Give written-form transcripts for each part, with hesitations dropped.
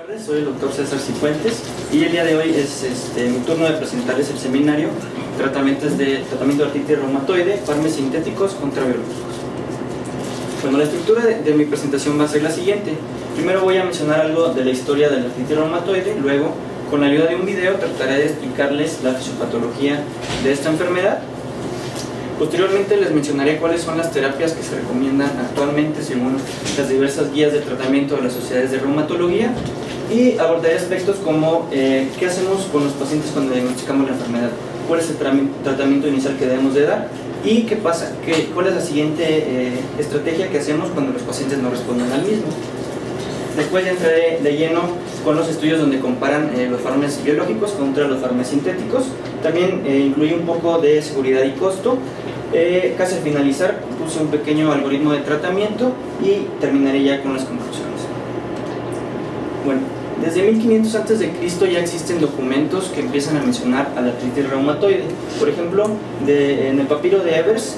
Buenas tardes, soy el doctor César Cifuentes y el día de hoy es mi turno de presentarles el seminario Tratamiento de artritis reumatoide, fármacos sintéticos contra biológicos. Bueno, la estructura de mi presentación va a ser la siguiente. Primero voy a mencionar algo de la historia de la artritis reumatoide, luego con la ayuda de un video trataré de explicarles la fisiopatología de esta enfermedad. Posteriormente les mencionaré cuáles son las terapias que se recomiendan actualmente según las diversas guías de tratamiento de las sociedades de reumatología y abordaré aspectos como qué hacemos con los pacientes cuando diagnosticamos la enfermedad, cuál es el tratamiento inicial que debemos de dar y qué pasa, cuál es la siguiente estrategia que hacemos cuando los pacientes no responden al mismo. Después ya entraré de lleno con los estudios donde comparan los fármacos biológicos contra los fármacos sintéticos. También incluí un poco de seguridad y costo. Casi al finalizar puse un pequeño algoritmo de tratamiento y terminaré ya con las conclusiones. Bueno, desde 1500 a.C. ya existen documentos que empiezan a mencionar a la artritis reumatoide. Por ejemplo, en el papiro de Evers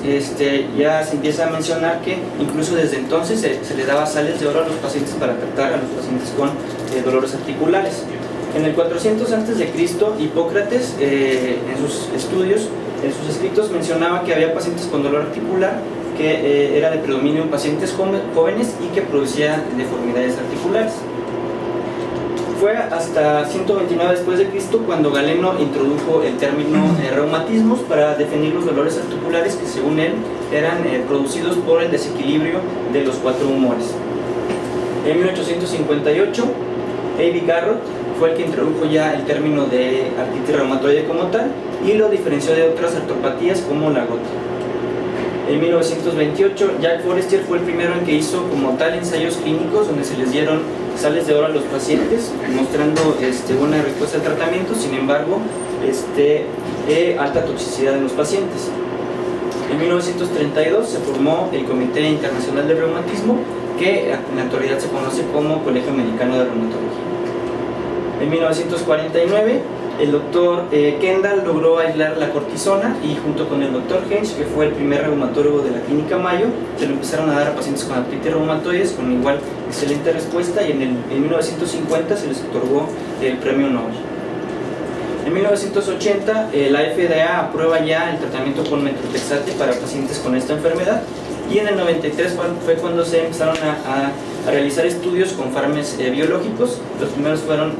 ya se empieza a mencionar que incluso desde entonces se le daba sales de oro a los pacientes para tratar a los pacientes con dolores articulares. En el 400 a.C., Hipócrates en sus estudios, en sus escritos mencionaba que había pacientes con dolor articular que era de predominio en pacientes jóvenes y que producía deformidades articulares. Fue hasta 129 después de Cristo cuando Galeno introdujo el término reumatismos para definir los dolores articulares que según él eran producidos por el desequilibrio de los cuatro humores. En 1858 A.B. Garrott fue el que introdujo ya el término de artritis reumatoide como tal y lo diferenció de otras artropatías como la gota. En 1928 Jack Forestier fue el primero en que hizo como tal ensayos clínicos donde se les dieron sales de oro a los pacientes mostrando una respuesta al tratamiento, sin embargo alta toxicidad en los pacientes. En 1932 se formó el Comité Internacional de Reumatismo que en la actualidad se conoce como Colegio Americano de Reumatología. En 1949 el doctor Kendall logró aislar la cortisona y junto con el doctor Heinz, que fue el primer reumatólogo de la clínica Mayo, se lo empezaron a dar a pacientes con artritis reumatoides con igual excelente respuesta y en 1950 se les otorgó el premio Nobel. En 1980 la FDA aprueba ya el tratamiento con metrotexate para pacientes con esta enfermedad y en el 93 fue cuando se empezaron a realizar estudios con fármacos biológicos. Los primeros fueron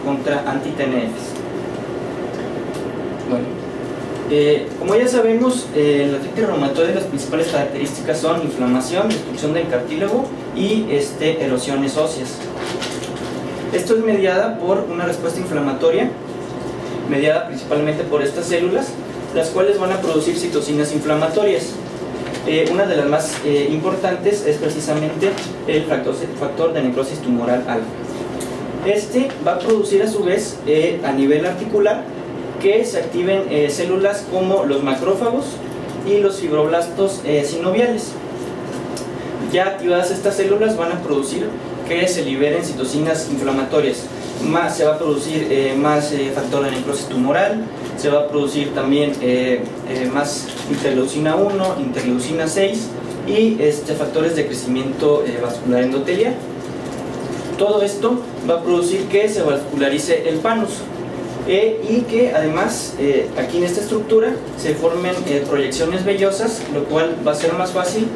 contra anti-TNFs. Bueno, como ya sabemos, la artritis reumatoide las principales características son inflamación, destrucción del cartílago y erosiones óseas. Esto es mediada por una respuesta inflamatoria, mediada principalmente por estas células, las cuales van a producir citocinas inflamatorias. Una de las más importantes es precisamente el factor de necrosis tumoral alfa. Va a producir a su vez a nivel articular que se activen células como los macrófagos y los fibroblastos sinoviales. Ya activadas estas células van a producir que se liberen citocinas inflamatorias. Se va a producir más factor de necrosis tumoral, se va a producir también más interleucina 1, interleucina 6 y factores de crecimiento vascular endotelial. Todo esto va a producir que se vascularice el panus y que además aquí en esta estructura se formen proyecciones vellosas, lo cual va a ser más fácil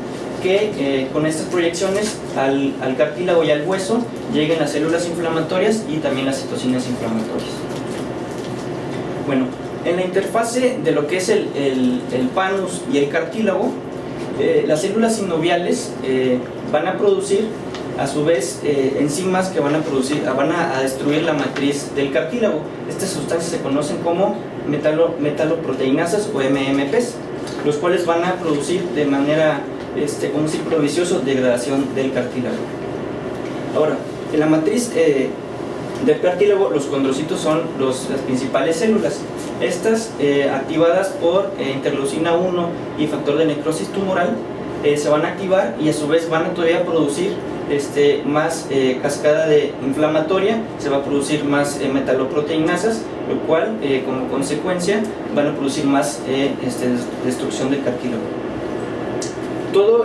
que con estas proyecciones al cartílago y al hueso lleguen las células inflamatorias y también las citocinas inflamatorias. Bueno, en la interfase de lo que es el panus y el cartílago, las células sinoviales van a producir a su vez enzimas que van a destruir la matriz del cartílago. Estas sustancias se conocen como metaloproteinasas o MMPs, los cuales van a producir de manera como un círculo vicioso degradación del cartílago. Ahora, en la matriz del cartílago los condrocitos son las principales células. Estas activadas por interleucina 1 y factor de necrosis tumoral se van a activar y a su vez van a todavía producir más cascada inflamatoria, se va a producir más metaloproteinasas, lo cual como consecuencia van a producir más destrucción del cartílago. Todo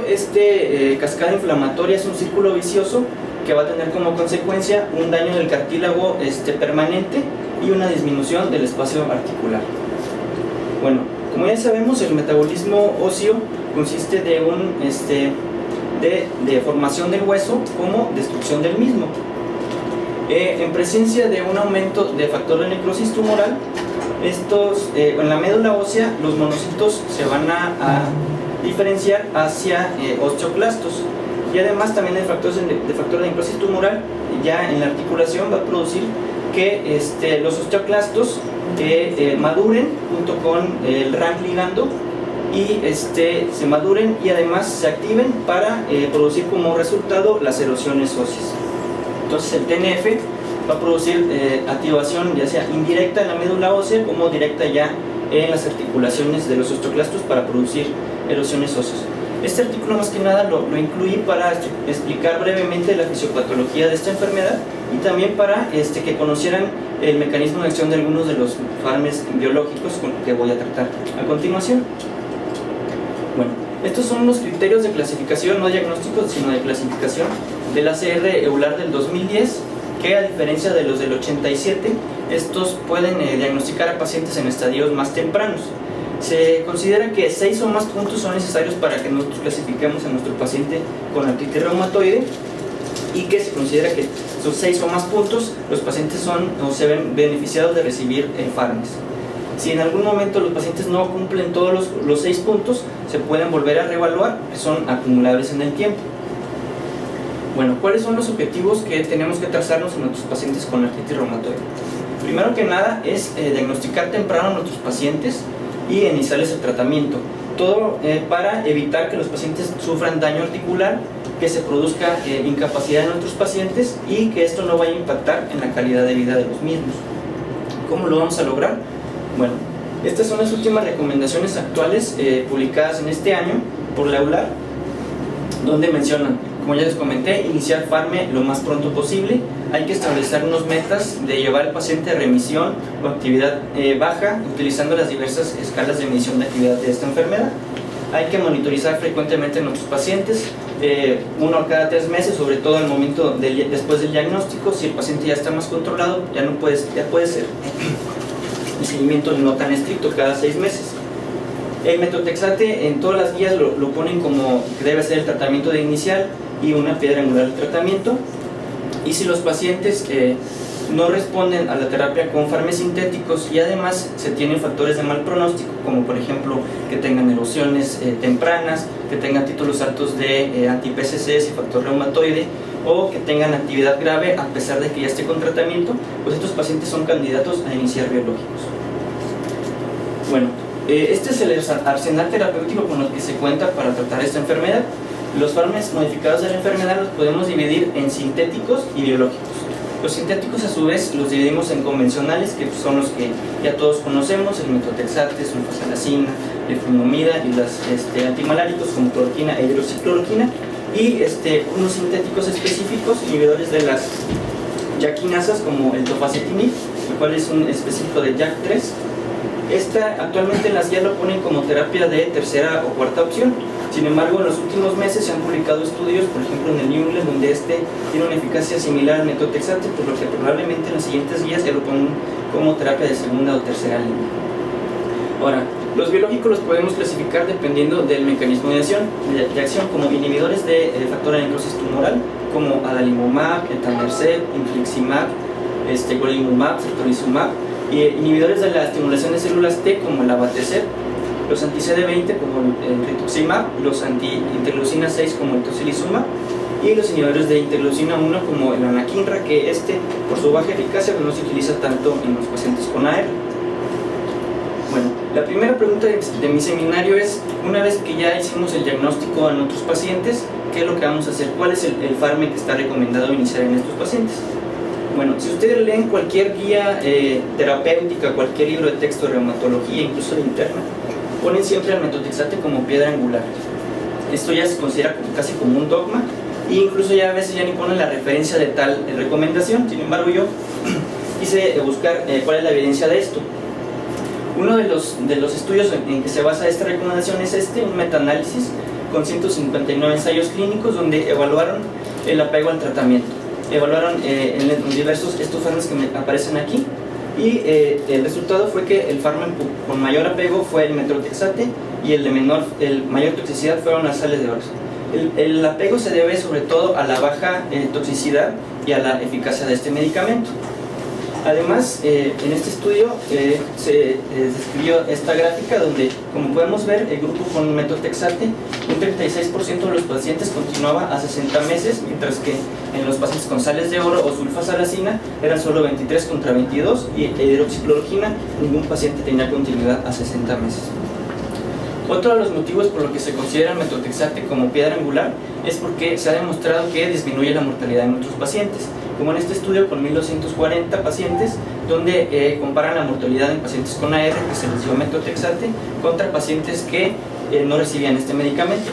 cascada inflamatoria es un círculo vicioso que va a tener como consecuencia un daño del cartílago permanente y una disminución del espacio articular. Bueno, como ya sabemos, el metabolismo óseo consiste de de formación del hueso como destrucción del mismo. En presencia de un aumento de factor de necrosis tumoral, en la médula ósea los monocitos se van a diferenciar hacia osteoclastos, y además también el factor de necrosis tumoral ya en la articulación va a producir que los osteoclastos maduren junto con el RANK ligando y se maduren y además se activen para producir como resultado las erosiones óseas. Entonces el TNF va a producir activación ya sea indirecta en la médula ósea como directa ya en las articulaciones de los osteoclastos para producir erosiones óseas. Este artículo más que nada lo incluí para explicar brevemente la fisiopatología de esta enfermedad y también para que conocieran el mecanismo de acción de algunos de los fármacos biológicos con los que voy a tratar a continuación. Bueno, estos son los criterios de clasificación, no diagnósticos, sino de clasificación del ACR EULAR del 2010, que a diferencia de los del 87, estos pueden diagnosticar a pacientes en estadios más tempranos. Se considera que 6 o más puntos son necesarios para que nosotros clasifiquemos a nuestro paciente con artritis reumatoide, y que se considera que esos 6 o más puntos los pacientes son o se ven beneficiados de recibir fármacos. Si en algún momento los pacientes no cumplen todos los 6 puntos, se pueden volver a reevaluar, que son acumulables en el tiempo. Bueno, ¿cuáles son los objetivos que tenemos que trazarnos en nuestros pacientes con artritis reumatoide? Primero que nada es diagnosticar temprano a nuestros pacientes y iniciarles el tratamiento. Todo para evitar que los pacientes sufran daño articular, que se produzca incapacidad en nuestros pacientes y que esto no vaya a impactar en la calidad de vida de los mismos. ¿Cómo lo vamos a lograr? Bueno, estas son las últimas recomendaciones actuales publicadas en este año por la EULAR, donde mencionan, como ya les comenté, iniciar FARME lo más pronto posible. Hay que establecer unos metas de llevar al paciente a remisión o actividad baja, utilizando las diversas escalas de medición de actividad de esta enfermedad. Hay que monitorizar frecuentemente a nuestros pacientes, uno a cada 3 meses, sobre todo al momento después del diagnóstico. Si el paciente ya está más controlado, ya puede ser el seguimiento no tan estricto, cada 6 meses. El metotrexate en todas las guías lo ponen como que debe ser el tratamiento de inicial y una piedra angular del tratamiento. Y si los pacientes no responden a la terapia con fármacos sintéticos y además se tienen factores de mal pronóstico, como por ejemplo que tengan erosiones tempranas, que tengan títulos altos de anti-PCCs y factor reumatoide, o que tengan actividad grave a pesar de que ya esté con tratamiento, pues estos pacientes son candidatos a iniciar biológicos. Bueno, este es el arsenal terapéutico con el que se cuenta para tratar esta enfermedad. Los fármacos modificados de la enfermedad los podemos dividir en sintéticos y biológicos. Los sintéticos a su vez los dividimos en convencionales, que son los que ya todos conocemos: el metotrexate, sulfasalazina, leflunomida y los antimaláricos como cloroquina e hidroxicloroquina, y unos sintéticos específicos, inhibidores de las JAK-quinasas como el tofacitinib, el cual es un específico de JAK3. Actualmente en las guías lo ponen como terapia de tercera o cuarta opción. Sin embargo, en los últimos meses se han publicado estudios, por ejemplo en el New England, donde tiene una eficacia similar al metotrexate, por lo que probablemente en las siguientes guías se lo pongan como terapia de segunda o tercera línea. Ahora, los biológicos los podemos clasificar dependiendo del mecanismo de acción, como inhibidores de factor de necrosis tumoral, como adalimumab, etanercept, infliximab, golimumab, ceftorizumab, y inhibidores de la estimulación de células T, como el abatacept, los anti-CD20 como el rituximab, los anti-interleucina 6 como el tocilizumab, y los inhibidores de interleucina 1 como el anakinra, que por su baja eficacia no se utiliza tanto en los pacientes con AR. Bueno, la primera pregunta de mi seminario es, una vez que ya hicimos el diagnóstico a nuestros pacientes, ¿qué es lo que vamos a hacer? ¿Cuál es el fármaco que está recomendado iniciar en estos pacientes? Bueno, si ustedes leen cualquier guía terapéutica, cualquier libro de texto de reumatología, incluso de interna, ponen siempre el metotrexate como piedra angular. Esto ya se considera casi como un dogma, e incluso ya a veces ya ni ponen la referencia de tal recomendación. Sin embargo, yo quise buscar cuál es la evidencia de esto. Uno de los estudios en que se basa esta recomendación es un metaanálisis con 159 ensayos clínicos donde evaluaron el apego al tratamiento. evaluaron en los diversos estos fármacos que me aparecen aquí, y el resultado fue que el fármaco con mayor apego fue el metrotexate, y el mayor toxicidad fueron las sales de oro. El apego se debe sobre todo a la baja toxicidad y a la eficacia de este medicamento. Además, en este estudio se describió esta gráfica donde, como podemos ver, el grupo con metrotexate, un 36% de los pacientes continuaba a 60 meses, mientras que en los pacientes con sales de oro o sulfasalacina eran solo 23 contra 22, y hidroxicloroquina, ningún paciente tenía continuidad a 60 meses. Otro de los motivos por lo que se considera el metrotexate como piedra angular es porque se ha demostrado que disminuye la mortalidad en otros pacientes, como en este estudio con 1240 pacientes, donde comparan la mortalidad en pacientes con AR que se les dio metrotexate contra pacientes que no recibían este medicamento.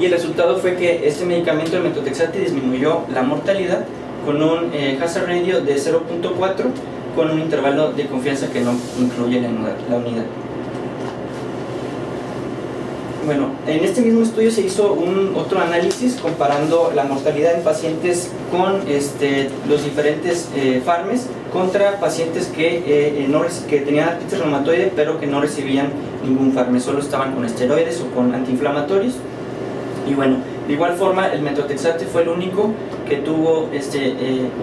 Y el resultado fue que este medicamento, el metrotexate, disminuyó la mortalidad con un hazard ratio de 0.4, con un intervalo de confianza que no incluye la unidad. Bueno, en este mismo estudio se hizo otro análisis comparando la mortalidad en pacientes con los diferentes fármacos contra pacientes que tenían artritis reumatoide pero que no recibían ningún fármaco, solo estaban con esteroides o con antiinflamatorios. Y bueno, de igual forma el metrotexate fue el único que tuvo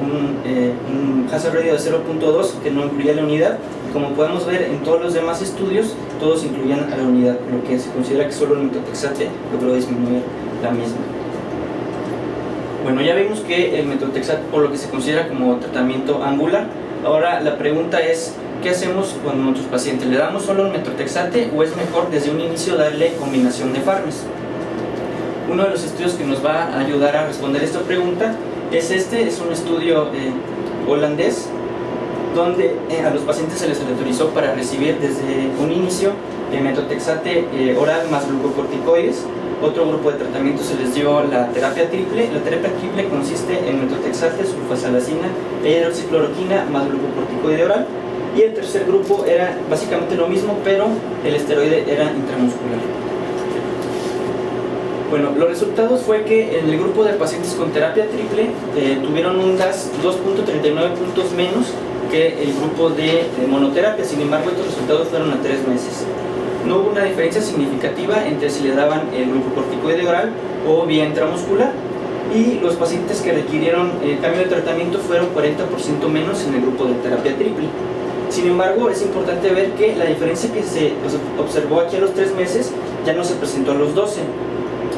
un hazard ratio de 0.2 que no incluía la unidad. Como podemos ver en todos los demás estudios, todos incluían a la unidad, por lo que se considera que solo el metrotexate logró disminuir la misma. Bueno, ya vimos que el metrotexate, por lo que se considera como tratamiento angular. Ahora la pregunta es, ¿qué hacemos con nuestros pacientes? ¿Le damos solo el metrotexate o es mejor desde un inicio darle combinación de fármacos? Uno de los estudios que nos va a ayudar a responder esta pregunta es un estudio holandés, donde a los pacientes se les autorizó para recibir desde un inicio metrotexate oral más glucocorticoides. Otro grupo de tratamiento se les dio la terapia triple. La terapia triple consiste en metrotexate, sulfasalacina e hidroxicloroquina más glucocorticoide oral. Y el tercer grupo era básicamente lo mismo, pero el esteroide era intramuscular. Bueno, los resultados fue que en el grupo de pacientes con terapia triple tuvieron un DAS 2.39 puntos menos que el grupo de monoterapia. Sin embargo, estos resultados fueron a 3 meses. No hubo una diferencia significativa entre si le daban el glucocorticoide oral o vía intramuscular, y los pacientes que requirieron cambio de tratamiento fueron 40% menos en el grupo de terapia triple. Sin embargo, es importante ver que la diferencia que se observó aquí a los 3 meses ya no se presentó a los 12.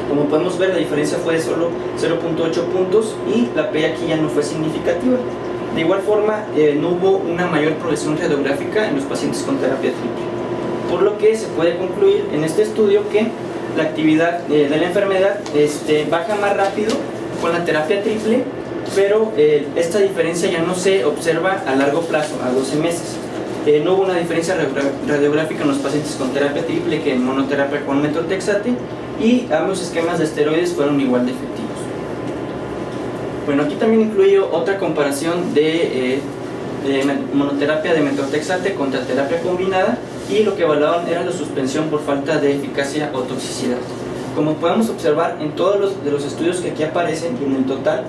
Como podemos ver, la diferencia fue de solo 0.8 puntos y la P aquí ya no fue significativa. De igual forma, no hubo una mayor progresión radiográfica en los pacientes con terapia triple, por lo que se puede concluir en este estudio que la actividad de la enfermedad baja más rápido con la terapia triple, pero esta diferencia ya no se observa a largo plazo, a 12 meses. No hubo una diferencia radiográfica en los pacientes con terapia triple que en monoterapia con metrotexate, y ambos esquemas de esteroides fueron igual de efectivos. Bueno, aquí también incluyo otra comparación de monoterapia de metrotexate contra terapia combinada, y lo que evaluaban era la suspensión por falta de eficacia o toxicidad. Como podemos observar en todos los estudios que aquí aparecen y en el total,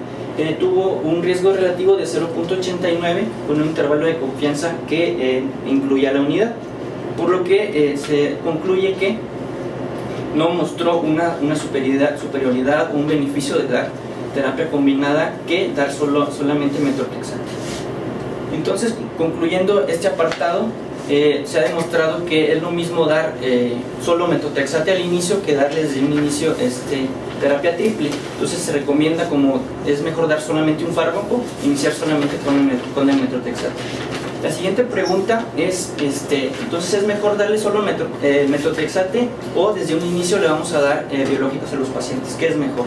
tuvo un riesgo relativo de 0.89 con un intervalo de confianza que incluía la unidad, por lo que se concluye que no mostró una superioridad o un beneficio de dar terapia combinada que dar solamente metrotexate. Entonces, concluyendo este apartado, se ha demostrado que es lo mismo dar solo metrotexate al inicio que darle desde un inicio terapia triple. Entonces se recomienda, como es mejor dar solamente un fármaco, iniciar solamente con el metrotexate. La siguiente pregunta es, entonces es mejor darle solo metrotexate o desde un inicio le vamos a dar biológicos a los pacientes. ¿Qué es mejor?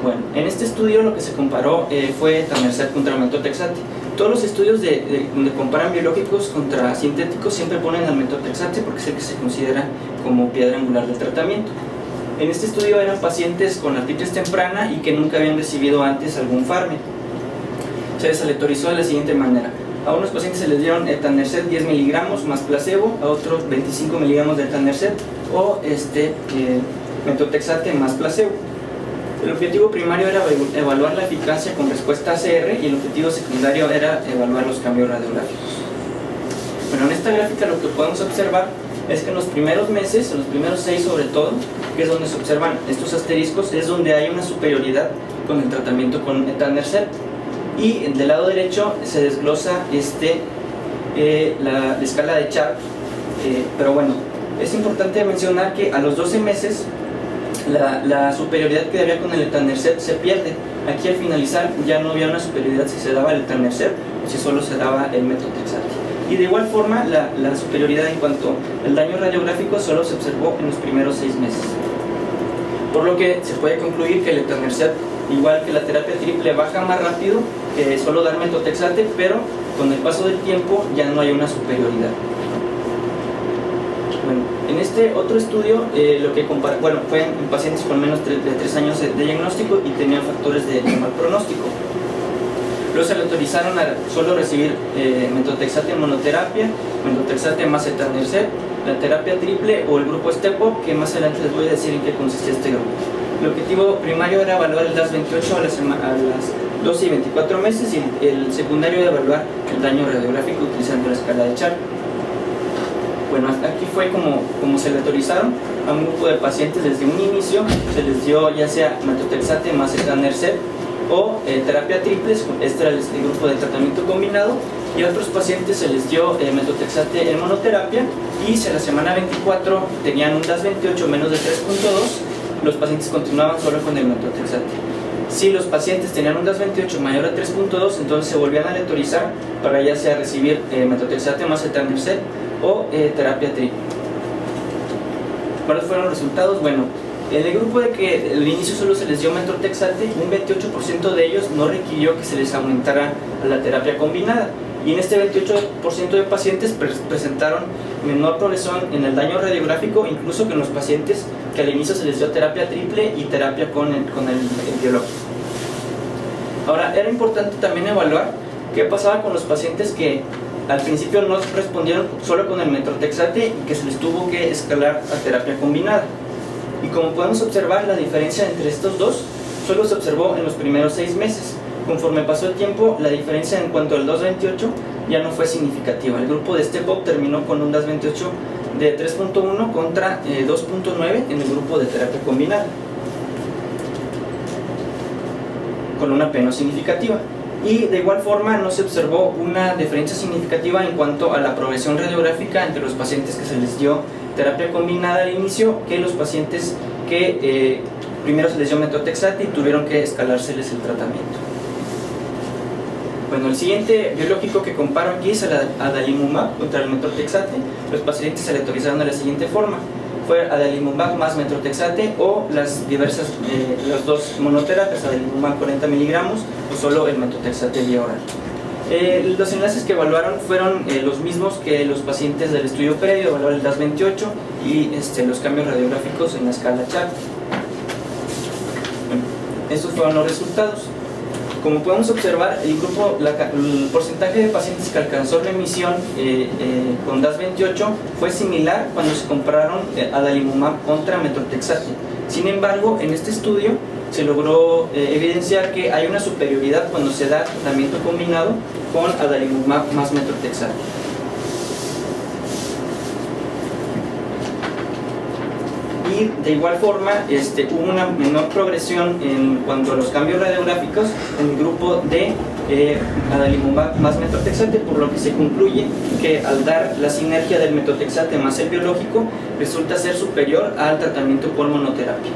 Bueno, en este estudio lo que se comparó fue etanercept contra metrotexate. Todos los estudios donde comparan biológicos contra sintéticos siempre ponen al metrotexate porque es el que se considera como piedra angular del tratamiento. En este estudio eran pacientes con artritis temprana y que nunca habían recibido antes algún fármaco. Se les aleatorizó de la siguiente manera. A unos pacientes se les dieron etanercept 10 miligramos más placebo, a otros 25 miligramos de etanercept o metrotexate más placebo. El objetivo primario era evaluar la eficacia con respuesta ACR y el objetivo secundario era evaluar los cambios radiográficos. Bueno, en esta gráfica lo que podemos observar es que en los primeros meses, en los primeros 6 sobre todo, que es donde se observan estos asteriscos, es donde hay una superioridad con el tratamiento con etanercept. Y del lado derecho se desglosa la escala de Sharp, pero bueno, es importante mencionar que a los 12 meses la superioridad que había con el etanercept se pierde. Aquí al finalizar ya no había una superioridad si se daba el etanercept o si solo se daba el metotrexate. Y de igual forma la superioridad en cuanto al daño radiográfico solo se observó en los primeros 6 meses. Por lo que se puede concluir que el etanercept, igual que la terapia triple, baja más rápido que solo dar metotrexate, pero con el paso del tiempo ya no hay una superioridad. Bueno, en este otro estudio lo que fue en pacientes con menos de 3 años de diagnóstico y tenían factores de mal pronóstico. Luego se le autorizaron a solo recibir metotrexate en monoterapia, metotrexate más etanercept, la terapia triple o el grupo STEP-UP, que más adelante les voy a decir en qué consistía este grupo. El objetivo primario era evaluar el DAS28 a las 12 y 24 meses y el secundario era evaluar el daño radiográfico utilizando la escala de Sharp. Bueno, aquí fue como se le autorizaron a un grupo de pacientes desde un inicio. Se les dio ya sea metotrexate más etanercept o terapia triple, este era el grupo de tratamiento combinado, y a otros pacientes se les dio metotrexate en monoterapia y si a la semana 24 tenían un DAS28 menos de 3.2, los pacientes continuaban solo con el metotrexate. Si los pacientes tenían un DAS28 mayor a 3.2, entonces se volvían a aleatorizar para ya sea recibir metotrexate más etanercept o terapia triple. ¿Cuáles fueron los resultados? Bueno, en el grupo de que al inicio solo se les dio metotrexate, un 28% de ellos no requirió que se les aumentara la terapia combinada. Y en este 28% de pacientes presentaron menor progresión en el daño radiográfico, incluso que en los pacientes que al inicio se les dio terapia triple y terapia con el biológico. Ahora, era importante también evaluar qué pasaba con los pacientes que al principio no respondieron solo con el metotrexate y que se les tuvo que escalar a terapia combinada. Y como podemos observar, la diferencia entre estos dos solo se observó en los primeros 6 meses. Conforme pasó el tiempo, la diferencia en cuanto al DAS28 ya no fue significativa. El grupo de STEP-UP terminó con un DAS28 de 3.1 contra 2.9 en el grupo de terapia combinada, con una P no significativa. Y de igual forma no se observó una diferencia significativa en cuanto a la progresión radiográfica entre los pacientes que se les dio terapia combinada al inicio que los pacientes que primero se les dio metotrexate y tuvieron que escalárseles el tratamiento. Bueno, el siguiente biológico que comparo aquí es el adalimumab contra el metotrexate. Los pacientes se le autorizaron de la siguiente forma: fue adalimumab más metotrexate o las dos monoterapias, adalimumab 40 miligramos o solo el metotrexate vía oral. Los enlaces que evaluaron fueron los mismos que los pacientes del estudio previo, evaluar el DAS28 y los cambios radiográficos en la escala Sharp. Bueno, estos fueron los resultados. Como podemos observar, el porcentaje de pacientes que alcanzó remisión con DAS28 fue similar cuando se compararon adalimumab contra metotrexate. Sin embargo, en este estudio se logró evidenciar que hay una superioridad cuando se da tratamiento combinado con adalimumab más metotrexate. Y de igual forma hubo una menor progresión en cuanto a los cambios radiográficos en el grupo de adalimumab más metotrexate, por lo que se concluye que al dar la sinergia del metotrexate más el biológico resulta ser superior al tratamiento por monoterapia.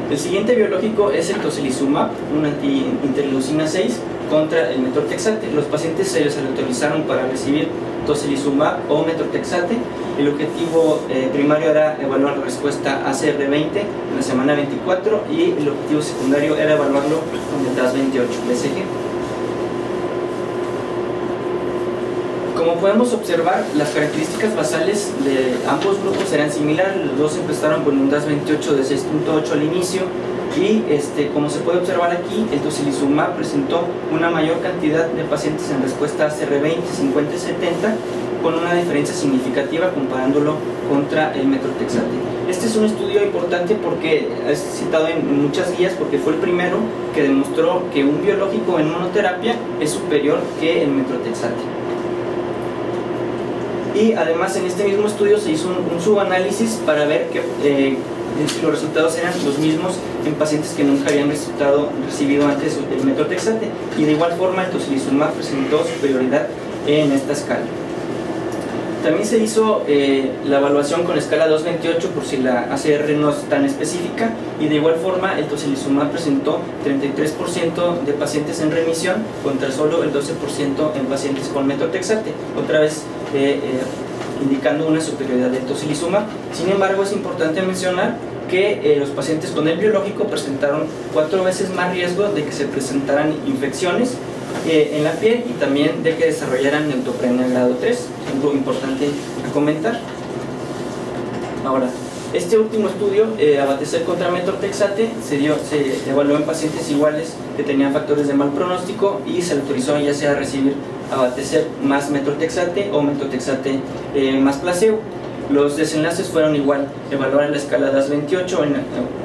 El siguiente biológico es el tocilizumab, una anti-interleucina 6 contra el metotrexate. Los pacientes se les autorizaron para recibir tocilizumab o metotrexate. El objetivo primario era evaluar la respuesta ACR20 en la semana 24 y el objetivo secundario era evaluarlo con el DAS28 BCG. Como podemos observar, las características basales de ambos grupos eran similares. Los dos empezaron con un DAS28 de 6.8 al inicio Y como se puede observar aquí, el tocilizumab presentó una mayor cantidad de pacientes en respuesta a ACR20, 50 y 70, con una diferencia significativa comparándolo contra el metotrexate. Este es un estudio importante porque es citado en muchas guías porque fue el primero que demostró que un biológico en monoterapia es superior que el metotrexate. Y además en este mismo estudio se hizo un subanálisis para ver si los resultados eran los mismos en pacientes que nunca habían recibido antes el metotrexate, y de igual forma el tocilizumab presentó superioridad en esta escala. También se hizo la evaluación con escala 228 por si la ACR no es tan específica, y de igual forma el tocilizumab presentó 33% de pacientes en remisión contra solo el 12% en pacientes con metotrexate, otra vez indicando una superioridad del tocilizumab. Sin embargo, es importante mencionar que los pacientes con el biológico presentaron 4 veces más riesgo de que se presentaran infecciones en la piel y también de que desarrollaran neutropenia grado 3, algo importante a comentar. Ahora, este último estudio, abatacept contra metotrexate, se evaluó en pacientes iguales que tenían factores de mal pronóstico y se autorizó ya sea recibir abatacept más metotrexate o metotrexate más placebo. Los desenlaces fueron igual: evaluar la escala DAS28,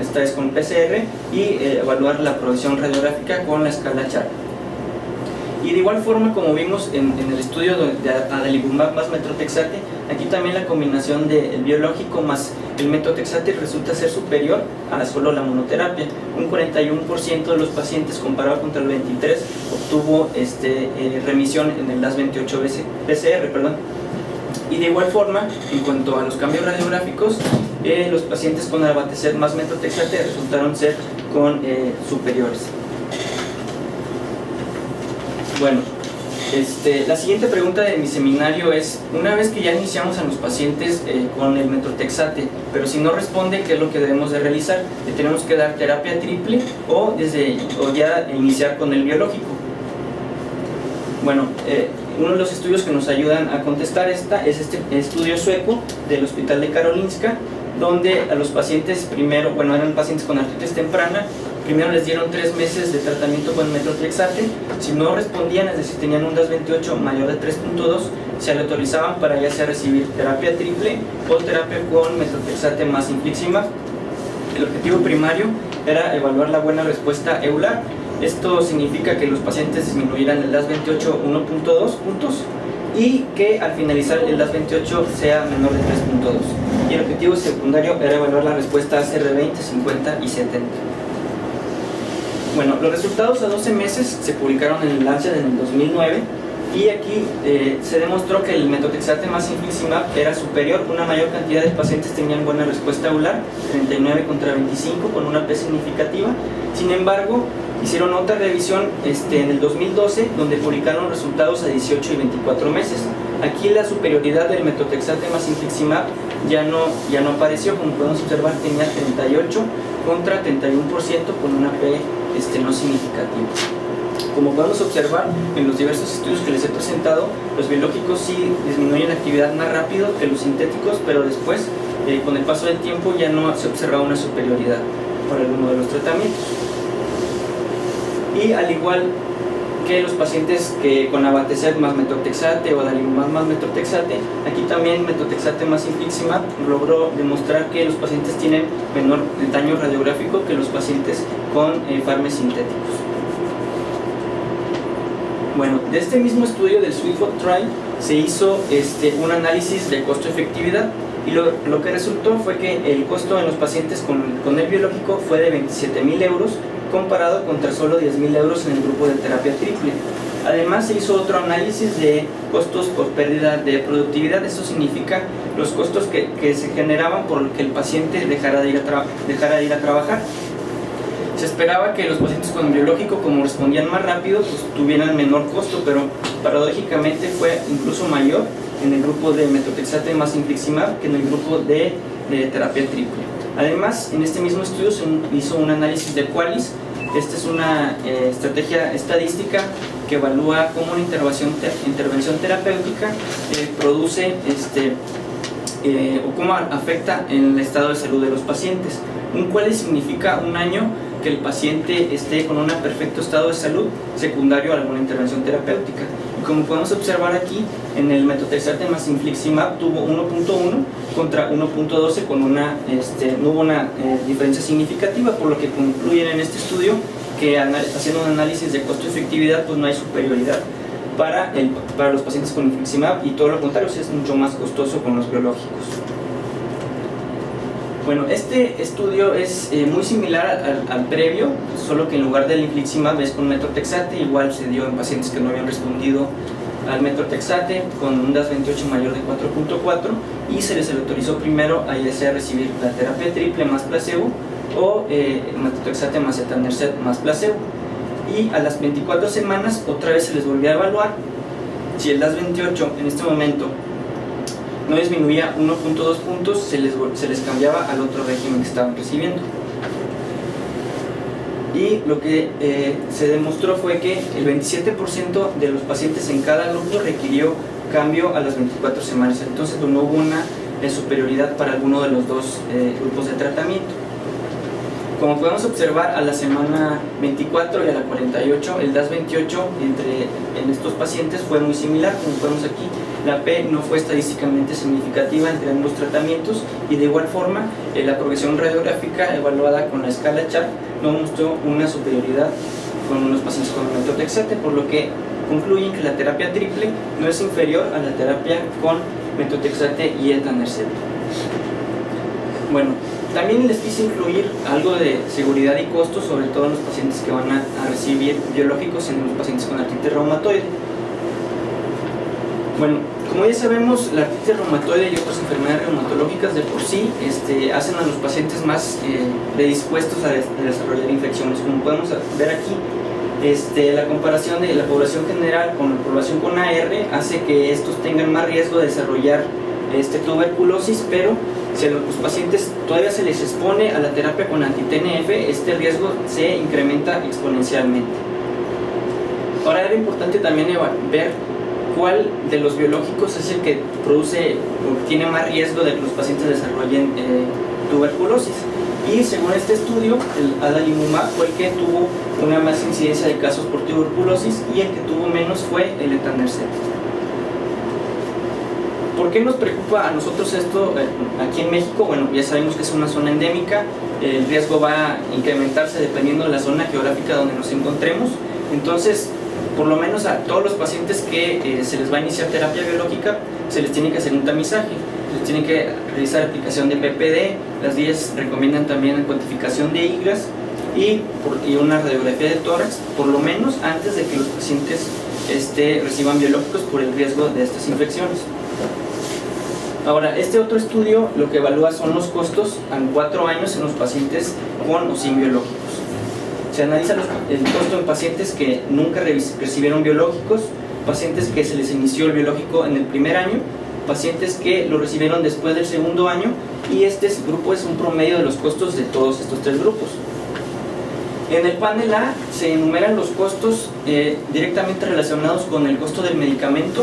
esta vez con PCR, y evaluar la provisión radiográfica con la escala Char. Y de igual forma, como vimos en el estudio de adalimumab más metotrexate, aquí también la combinación del biológico más el metotrexate resulta ser superior a solo la monoterapia. Un 41% de los pacientes, comparado contra el 23%, obtuvo remisión en el DAS28 PCR. Y de igual forma, en cuanto a los cambios radiográficos, los pacientes con abatacept más metotrexate resultaron ser superiores. Bueno, la siguiente pregunta de mi seminario es: una vez que ya iniciamos a los pacientes con el metotrexate, pero si no responde, ¿qué es lo que debemos de realizar? ¿Le tenemos que dar terapia triple o ya iniciar con el biológico? Bueno, uno de los estudios que nos ayudan a contestar esta es este estudio sueco del Hospital de Karolinska, donde a los pacientes eran pacientes con artritis temprana. Primero les dieron 3 meses de tratamiento con metotrexate. Si no respondían, es decir, tenían un DAS28 mayor de 3.2, se le autorizaban para ya sea recibir terapia triple o terapia con metotrexate más infliximab. El objetivo primario era evaluar la buena respuesta EULAR. Esto significa que los pacientes disminuyeran el DAS28 1.2 puntos y que al finalizar el DAS28 sea menor de 3.2. Y el objetivo secundario era evaluar la respuesta ACR20, 50 y 70. Bueno, los resultados a 12 meses se publicaron en el Lancet en el 2009, y aquí se demostró que el metotrexate más infliximab era superior. Una mayor cantidad de pacientes tenían buena respuesta EULAR, 39 contra 25, con una P significativa. Sin embargo, hicieron otra revisión en el 2012, donde publicaron resultados a 18 y 24 meses. Aquí la superioridad del metotrexate más infliximab ya no apareció. Como podemos observar, tenía 38 contra 31%, con una P no significativa. Como podemos observar en los diversos estudios que les he presentado, los biológicos sí disminuyen la actividad más rápido que los sintéticos, pero después, con el paso del tiempo, ya no se observa una superioridad para alguno de los tratamientos. Y al igual que los pacientes que con abatacept más metotrexate o adalimumab más metotrexate, aquí también metotrexate más infliximab logró demostrar que los pacientes tienen menor daño radiográfico que los pacientes con fármacos sintéticos. Bueno, de este mismo estudio del SweetFoot Trial se hizo un análisis de costo-efectividad, y lo que resultó fue que el costo en los pacientes con el biológico fue de 27.000 euros, comparado contra solo 10.000 euros en el grupo de terapia triple. Además, se hizo otro análisis de costos por pérdida de productividad. Eso significa los costos que se generaban por que el paciente dejara de ir a trabajar. Se esperaba que los pacientes con biológico, como respondían más rápido, pues tuvieran menor costo, pero paradójicamente fue incluso mayor en el grupo de metotrexate más infliximab que en el grupo de terapia triple. Además, en este mismo estudio se hizo un análisis de QALYs. Esta es una estrategia estadística que evalúa cómo una intervención terapéutica produce o cómo afecta en el estado de salud de los pacientes. Un QALY significa un año que el paciente esté con un perfecto estado de salud secundario a alguna intervención terapéutica. Y como podemos observar aquí, en el metotrexate más infliximab tuvo 1.1 contra 1.12 con no hubo una diferencia significativa, por lo que concluyen en este estudio que haciendo un análisis de costo-efectividad pues no hay superioridad para los pacientes con infliximab, y todo lo contrario, es mucho más costoso con los biológicos. Bueno, este estudio es muy similar al previo, solo que en lugar del infliximab es con metotrexate. Igual se dio en pacientes que no habían respondido al metotrexate con un DAS28 mayor de 4.4, y se les autorizó primero a ya sea recibir la terapia triple más placebo o metotrexate más etanercept más placebo. Y a las 24 semanas otra vez se les volvió a evaluar. Si el DAS28 en este momento no disminuía 1.2 puntos, se les cambiaba al otro régimen que estaban recibiendo. Y lo que se demostró fue que el 27% de los pacientes en cada grupo requirió cambio a las 24 semanas. Entonces no hubo una superioridad para alguno de los dos grupos de tratamiento. Como podemos observar, a la semana 24 y a la 48, el DAS28 en estos pacientes fue muy similar. Como vemos aquí, la P no fue estadísticamente significativa entre ambos tratamientos, y de igual forma la progresión radiográfica evaluada con la escala Chart no mostró una superioridad con los pacientes con metotrexate, por lo que concluyen que la terapia triple no es inferior a la terapia con metotrexate y etanercept. Bueno, también les quise incluir algo de seguridad y costo, sobre todo en los pacientes que van a recibir biológicos, en los pacientes con artritis reumatoide. Bueno, como ya sabemos, la artritis reumatoide y otras enfermedades reumatológicas de por sí hacen a los pacientes más predispuestos a desarrollar infecciones. Como podemos ver aquí, la comparación de la población general con la población con AR hace que estos tengan más riesgo de desarrollar tuberculosis, pero si a los pacientes todavía se les expone a la terapia con anti-TNF, este riesgo se incrementa exponencialmente. Ahora era importante también ver cuál de los biológicos es el que produce o tiene más riesgo de que los pacientes desarrollen tuberculosis. Y según este estudio, el adalimumab fue el que tuvo una más incidencia de casos por tuberculosis, y el que tuvo menos fue el etanercept. ¿Por qué nos preocupa a nosotros esto aquí en México? Bueno, ya sabemos que es una zona endémica, el riesgo va a incrementarse dependiendo de la zona geográfica donde nos encontremos. Entonces, por lo menos a todos los pacientes que se les va a iniciar terapia biológica, se les tiene que hacer un tamizaje, se les tiene que realizar aplicación de PPD, las guías recomiendan también cuantificación de IGRAS y una radiografía de tórax, por lo menos antes de que los pacientes reciban biológicos por el riesgo de estas infecciones. Ahora, este otro estudio lo que evalúa son los costos en 4 años en los pacientes con o sin biológicos. Se analiza el costo en pacientes que nunca recibieron biológicos, pacientes que se les inició el biológico en el primer año, pacientes que lo recibieron después del segundo año, y este grupo es un promedio de los costos de todos estos 3 grupos. En el panel A se enumeran los costos directamente relacionados con el costo del medicamento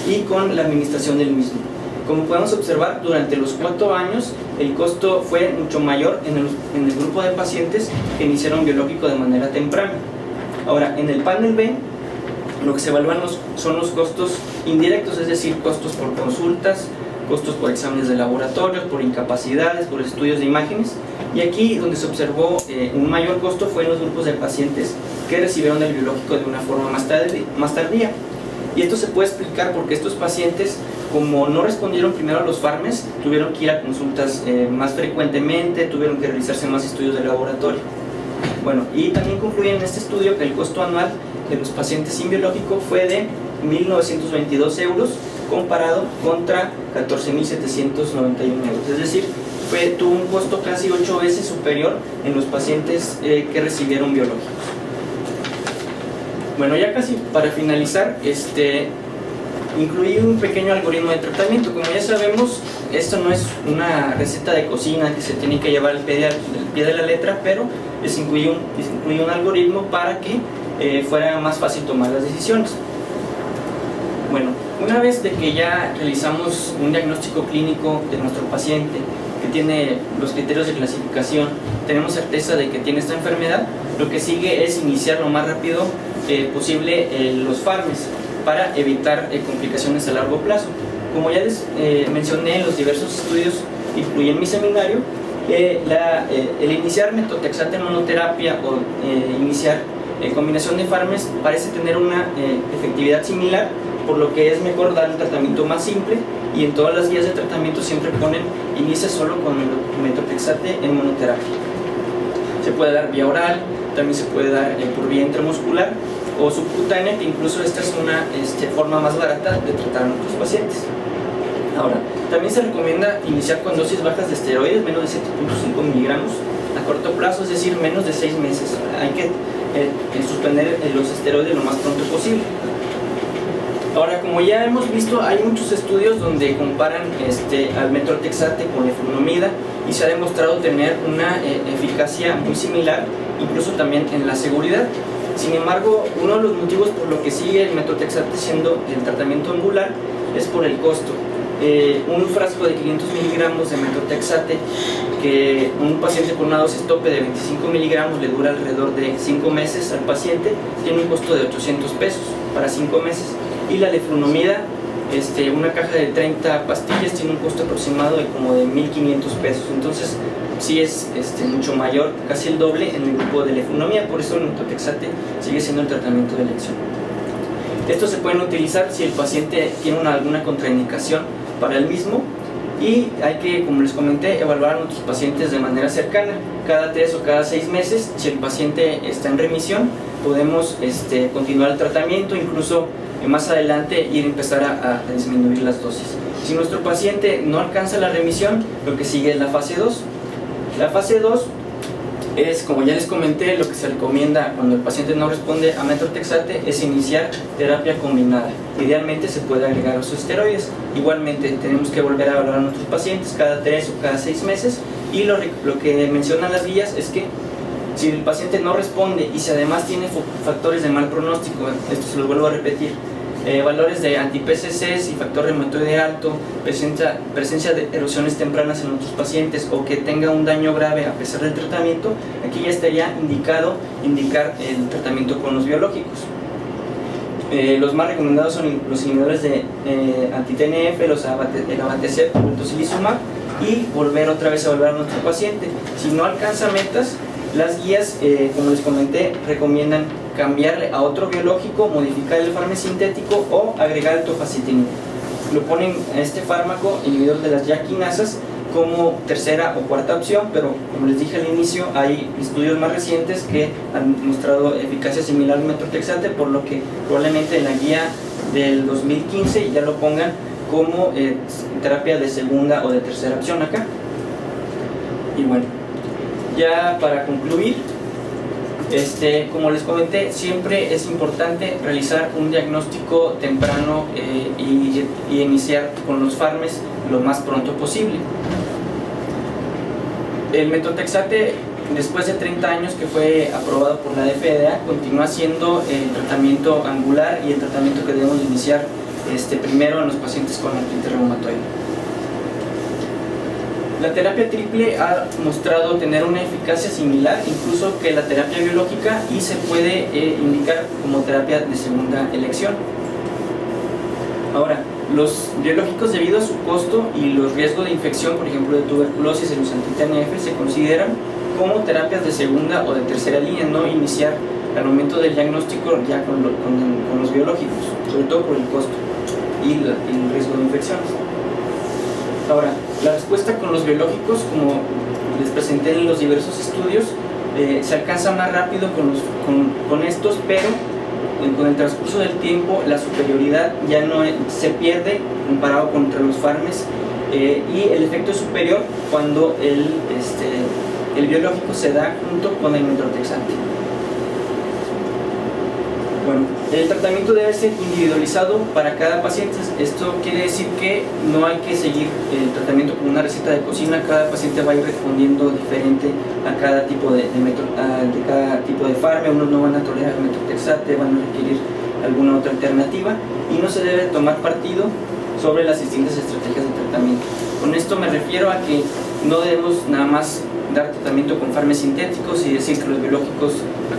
y con la administración del mismo. Como podemos observar, durante los 4 años el costo fue mucho mayor en el grupo de pacientes que iniciaron biológico de manera temprana. Ahora, en el panel B, lo que se evalúan son los costos indirectos, es decir, costos por consultas, costos por exámenes de laboratorio, por incapacidades, por estudios de imágenes. Y aquí donde se observó un mayor costo fue en los grupos de pacientes que recibieron el biológico de una forma más tardía. Y esto se puede explicar porque estos pacientes, como no respondieron primero a los fármacos, tuvieron que ir a consultas más frecuentemente, tuvieron que realizarse más estudios de laboratorio. Bueno, y también concluyen en este estudio que el costo anual de los pacientes sin biológico fue de 1.922 euros comparado contra 14.791 euros. Es decir, tuvo un costo casi 8 veces superior en los pacientes que recibieron biológicos. Bueno, ya casi para finalizar, incluí un pequeño algoritmo de tratamiento. Como ya sabemos, esto no es una receta de cocina que se tiene que llevar al pie de la letra, pero les incluí un algoritmo para que fuera más fácil tomar las decisiones. Bueno, una vez de que ya realizamos un diagnóstico clínico de nuestro paciente que tiene los criterios de clasificación, tenemos certeza de que tiene esta enfermedad, lo que sigue es iniciar lo más rápido posible los FARMES para evitar complicaciones a largo plazo. Como ya les mencioné, los diversos estudios incluí en mi seminario, el iniciar metotrexate monoterapia o iniciar combinación de FARMES parece tener una efectividad similar, por lo que es mejor dar un tratamiento más simple, y en todas las guías de tratamiento siempre ponen inicia solo con metotrexate en monoterapia. Se puede dar vía oral, también se puede dar por vía intramuscular o subcutánea, que incluso esta es una forma más barata de tratar a nuestros pacientes. Ahora, también se recomienda iniciar con dosis bajas de esteroides, menos de 7.5 miligramos a corto plazo, es decir, menos de 6 meses. Hay que suspender los esteroides lo más pronto posible. Ahora, como ya hemos visto, hay muchos estudios donde comparan al metotrexate con leflunomida y se ha demostrado tener una eficacia muy similar, incluso también en la seguridad. Sin embargo, uno de los motivos por lo que sigue el metotrexate siendo el tratamiento angular es por el costo. Un frasco de 500 miligramos de metotrexate que un paciente con una dosis tope de 25 miligramos le dura alrededor de 5 meses al paciente, tiene un costo de 800 pesos para 5 meses. Y la leflunomida, una caja de 30 pastillas tiene un costo aproximado de como de 1.500 pesos. Entonces sí es mucho mayor, casi el doble en el grupo de leflunomida, por eso el metotrexate sigue siendo el tratamiento de elección. Estos se pueden utilizar si el paciente tiene alguna contraindicación para el mismo, y hay que, como les comenté, evaluar a nuestros pacientes de manera cercana, cada 3 o cada 6 meses. Si el paciente está en remisión, podemos continuar el tratamiento, incluso más adelante ir a empezar a disminuir las dosis. Si nuestro paciente no alcanza la remisión, lo que sigue es la fase 2. La fase 2 es, como ya les comenté, lo que se recomienda cuando el paciente no responde a metotrexate es iniciar terapia combinada. Idealmente se puede agregar los esteroides. Igualmente tenemos que volver a evaluar a nuestros pacientes cada 3 o cada 6 meses, y lo que mencionan las guías es que si el paciente no responde y si además tiene factores de mal pronóstico, esto se lo vuelvo a repetir, valores de anti-PCCs y factor reumatoide alto, presencia de erosiones tempranas en nuestros pacientes, o que tenga un daño grave a pesar del tratamiento, aquí ya estaría indicado indicar el tratamiento con los biológicos. Los más recomendados son los inhibidores de anti-TNF, el abatacept o el tocilizumab, y volver otra vez a evaluar a nuestro paciente. Si no alcanza metas, las guías, como les comenté, recomiendan cambiarle a otro biológico, modificar el fármaco sintético o agregar el tofacitinib. Lo ponen a este fármaco, inhibidor de las YAC quinasas, como tercera o cuarta opción, pero como les dije al inicio, hay estudios más recientes que han mostrado eficacia similar al metotrexate, por lo que probablemente en la guía del 2015 ya lo pongan como terapia de segunda o de tercera opción acá. Y bueno, ya para concluir, como les comenté, siempre es importante realizar un diagnóstico temprano y iniciar con los FARMES lo más pronto posible. El metotrexate, después de 30 años que fue aprobado por la FDA, continúa siendo el tratamiento angular y el tratamiento que debemos iniciar primero en los pacientes con artritis reumatoide. La terapia triple ha mostrado tener una eficacia similar incluso que la terapia biológica, y se puede indicar como terapia de segunda elección. Ahora, los biológicos, debido a su costo y los riesgos de infección, por ejemplo de tuberculosis en los anti-TNF, se consideran como terapias de segunda o de tercera línea, no iniciar al momento del diagnóstico ya con los biológicos, sobre todo por el costo y el riesgo de infecciones. Ahora, la respuesta con los biológicos, como les presenté en los diversos estudios, se alcanza más rápido con estos, pero con el transcurso del tiempo la superioridad ya no se pierde comparado contra los FARMES, y el efecto es superior cuando el biológico se da junto con el metotrexate. Bueno, el tratamiento debe ser individualizado para cada paciente. Esto quiere decir que no hay que seguir el tratamiento con una receta de cocina. Cada paciente va a ir respondiendo diferente a cada tipo de cada tipo de fármaco. Unos no van a tolerar el metotrexate, van a requerir alguna otra alternativa, y no se debe tomar partido sobre las distintas estrategias de tratamiento. Con esto me refiero a que no debemos nada más dar tratamiento con fármacos sintéticos y decir que los biológicos,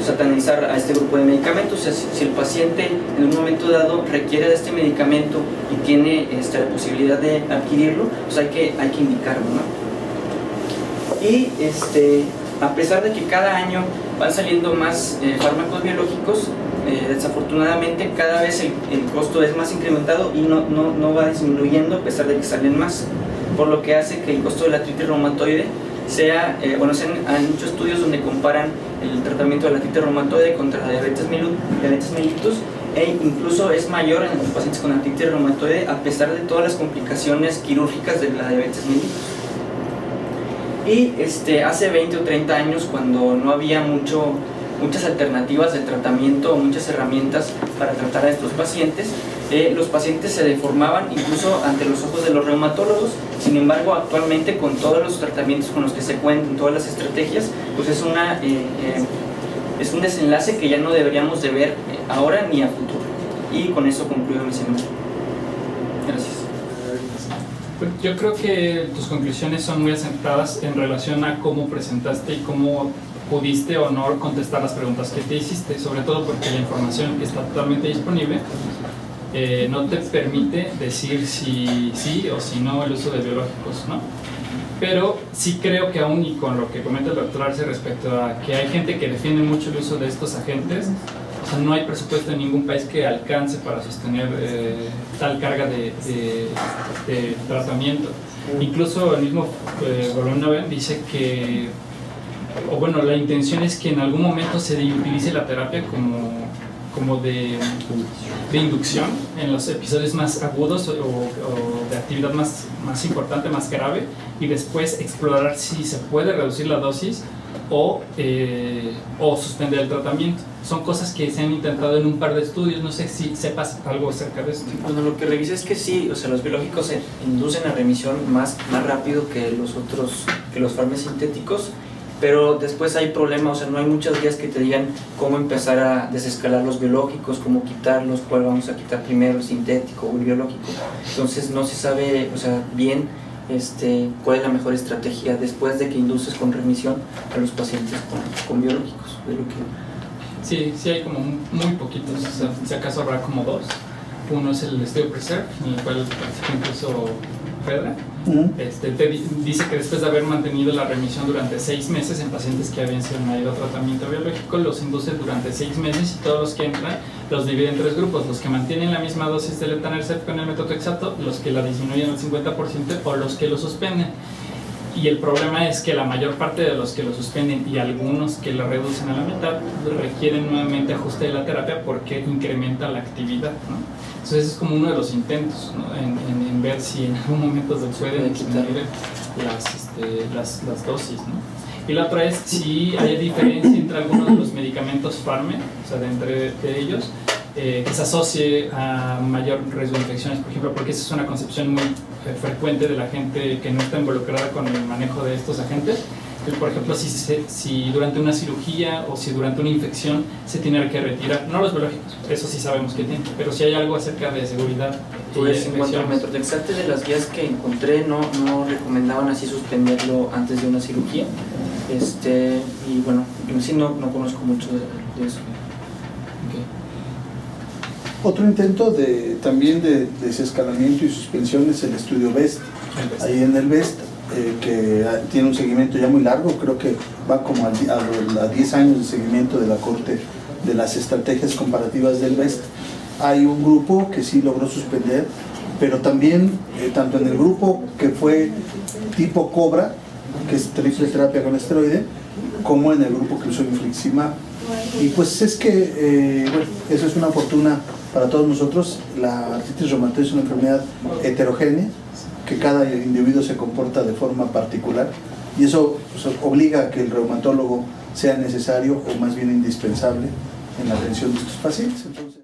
satanizar a este grupo de medicamentos. O sea, si el paciente en un momento dado requiere de este medicamento y tiene la posibilidad de adquirirlo, pues hay que indicarlo, ¿no? Y a pesar de que cada año van saliendo más fármacos biológicos, desafortunadamente cada vez el costo es más incrementado y no va disminuyendo a pesar de que salen más, por lo que hace que el costo de la artritis reumatoide sea, hay muchos estudios donde comparan el tratamiento de la artritis reumatoide contra la diabetes mellitus, e incluso es mayor en los pacientes con artritis reumatoide a pesar de todas las complicaciones quirúrgicas de la diabetes mellitus. Y hace 20 o 30 años, cuando no había muchas alternativas de tratamiento o muchas herramientas para tratar a estos pacientes, los pacientes se deformaban incluso ante los ojos de los reumatólogos. Sin embargo, actualmente, con todos los tratamientos con los que se cuentan, todas las estrategias, pues es un desenlace que ya no deberíamos de ver ahora ni a futuro. Y con eso concluyo mi seminario. Gracias. Yo creo que tus conclusiones son muy acertadas en relación a cómo presentaste y cómo pudiste o no contestar las preguntas que te hiciste, sobre todo porque la información que está totalmente disponible no te permite decir si sí o si no el uso de biológicos, ¿no? Pero sí creo que aún, y con lo que comenta el doctor Arce respecto a que hay gente que defiende mucho el uso de estos agentes, o sea, no hay presupuesto en ningún país que alcance para sostener tal carga de tratamiento. Incluso el mismo Vollenhoven dice que, o bueno, la intención es que en algún momento se utilice la terapia como de inducción en los episodios más agudos o de actividad más importante, más grave, y después explorar si se puede reducir la dosis o suspender el tratamiento. Son cosas que se han intentado en un par de estudios. No sé si sepas algo acerca de esto. Bueno, lo que revisé es que sí, o sea, los biológicos se inducen a remisión más rápido que los fármacos sintéticos, pero después hay problemas, o sea, no hay muchas guías que te digan cómo empezar a desescalar los biológicos, cómo quitarlos, cuál vamos a quitar primero, el sintético o el biológico. Entonces no se sabe, o sea, bien cuál es la mejor estrategia después de que induces con remisión a los pacientes con biológicos. De lo que... Sí hay como muy poquitos, o sea, si acaso habrá como dos. Uno es el estudio PRESERVE, en el cual participó incluso Fedra. Dice que después de haber mantenido la remisión durante 6 meses en pacientes que habían sido sometidos a tratamiento biológico, los induce durante 6 meses y todos los que entran los divide en 3 grupos: los que mantienen la misma dosis de letanercept con el metotrexato, los que la disminuyen al 50% o los que lo suspenden. Y el problema es que la mayor parte de los que lo suspenden y algunos que lo reducen a la mitad requieren nuevamente ajuste de la terapia porque incrementa la actividad, ¿no? Entonces es como uno de los intentos, ¿no? en ver si en algún momento se pueden disminuir las dosis, ¿no? Y la otra es si hay diferencia entre algunos de los medicamentos fármacos, o sea, entre ellos, que se asocie a mayor riesgo de infecciones, por ejemplo, porque esa es una concepción muy frecuente de la gente que no está involucrada con el manejo de estos agentes. Por ejemplo, si durante una cirugía o si durante una infección se tiene que retirar, no los biológicos, eso sí sabemos que tiene, pero si hay algo acerca de seguridad. Pues en cuanto al metotrexate, de las guías que encontré, no recomendaban así suspenderlo antes de una cirugía. Y bueno, en sí no conozco mucho de eso. Okay. Otro intento también de desescalamiento y suspensión es el estudio BEST. Ahí en el BEST, que tiene un seguimiento ya muy largo, creo que va como a 10 años de seguimiento de la Corte de las estrategias comparativas del BEST. Hay un grupo que sí logró suspender, pero también tanto en el grupo que fue tipo COBRA, que es triple terapia con esteroide, como en el grupo que usó infliximab. Y pues es que, bueno, eso es una fortuna para todos nosotros. La artritis reumatoide es una enfermedad heterogénea, que cada individuo se comporta de forma particular, y eso pues, obliga a que el reumatólogo sea necesario o más bien indispensable en la atención de estos pacientes. Entonces,